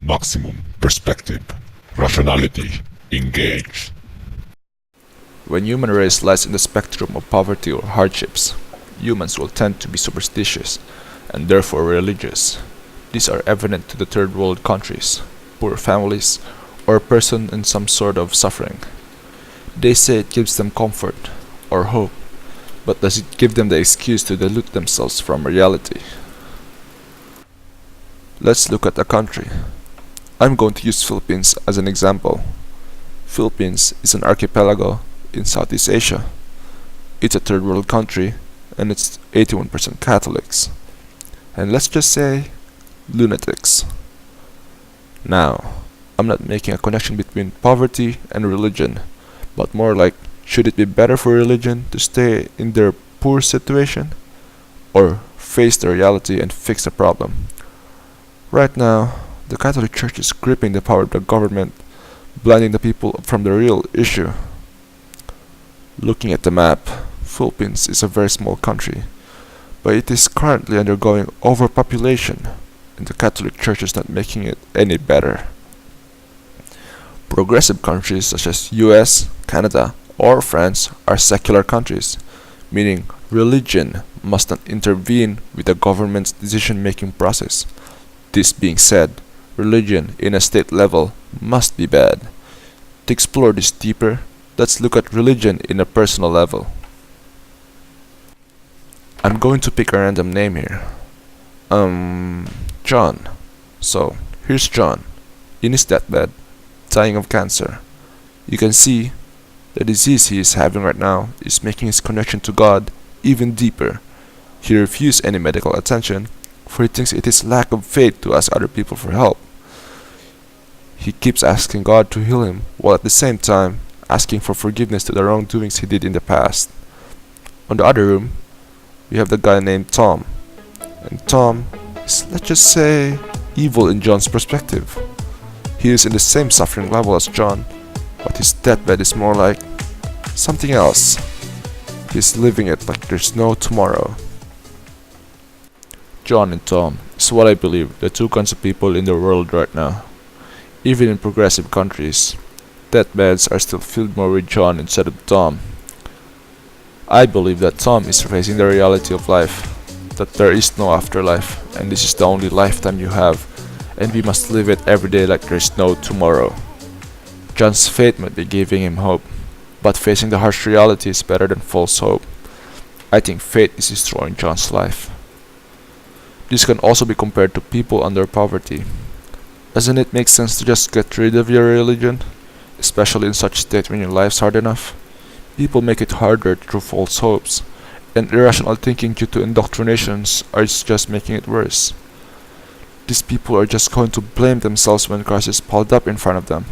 Maximum perspective, rationality, engaged. When human race lies in the spectrum of poverty or hardships, humans will tend to be superstitious and therefore religious. These are evident to the third world countries, poor families, or a person in some sort of suffering. They say it gives them comfort or hope, but does it give them the excuse to delude themselves from reality? Let's look at a country. I'm going to use Philippines as an example. Philippines is an archipelago in Southeast Asia. It's a third world country and it's 81% Catholics. And let's just say lunatics. Now, I'm not making a connection between poverty and religion, but more like, should it be better for religion to stay in their poor situation or face the reality and fix the problem? Right now, the Catholic Church is gripping the power of the government, blinding the people from the real issue. Looking at the map, Philippines is a very small country, but it is currently undergoing overpopulation, and the Catholic Church is not making it any better. Progressive countries such as US, Canada, or France are secular countries, meaning religion must not intervene with the government's decision-making process. This being said, religion in a state level must be bad. To explore this deeper, let's look at religion in a personal level. I'm going to pick a random name here. John. So, here's John, in his deathbed, dying of cancer. You can see the disease he is having right now is making his connection to God even deeper. He refused any medical attention, for he thinks it is lack of faith to ask other people for help. He keeps asking God to heal him, while at the same time asking for forgiveness to the wrongdoings he did in the past. On the other room, we have the guy named Tom. And Tom is, let's just say, evil in John's perspective. He is in the same suffering level as John, but his deathbed is more like something else. He's living it like there's no tomorrow. John and Tom is what I believe the two kinds of people in the world right now. Even in progressive countries, deathbeds are still filled more with John instead of Tom. I believe that Tom is facing the reality of life, that there is no afterlife, and this is the only lifetime you have, and we must live it every day like there is no tomorrow. John's faith might be giving him hope, but facing the harsh reality is better than false hope. I think faith is destroying John's life. This can also be compared to people under poverty. Doesn't it make sense to just get rid of your religion, especially in such state when your life's hard enough? People make it harder through false hopes, and irrational thinking due to indoctrinations are just making it worse. These people are just going to blame themselves when Christ is piled up in front of them.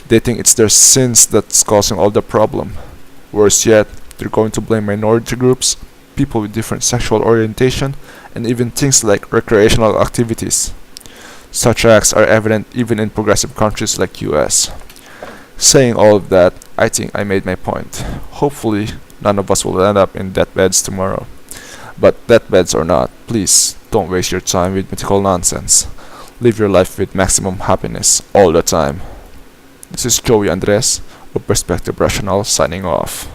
They think it's their sins that's causing all the problem. Worse yet, they're going to blame minority groups, people with different sexual orientation, and even things like recreational activities. Such acts are evident even in progressive countries like US. Saying all of that, I think I made my point. Hopefully, none of us will end up in deathbeds tomorrow. But deathbeds or not, please don't waste your time with mythical nonsense. Live your life with maximum happiness all the time. This is Joey Andres of Perspective Rational signing off.